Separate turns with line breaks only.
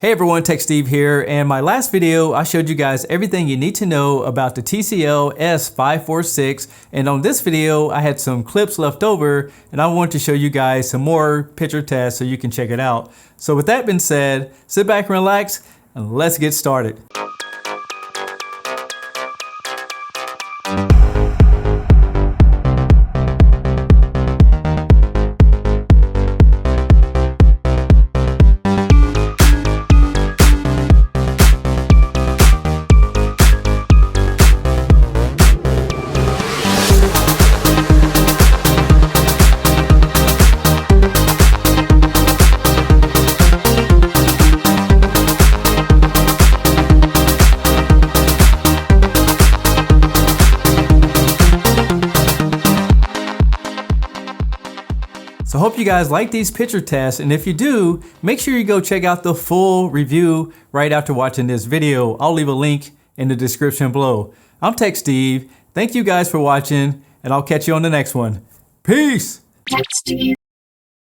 Hey everyone, Tech Steve here, and my last video I showed you guys everything you need to know about the TCL S546, and on this video I had some clips left over and I wanted to show you guys some more picture tests so you can check it out. So with that being said, sit back and relax and let's get started. So I hope you guys like these picture tests, and if you do, make sure you go check out the full review right after watching this video. I'll leave a link in the description below. I'm Tech Steve. Thank you guys for watching, and I'll catch you on the next one. Peace!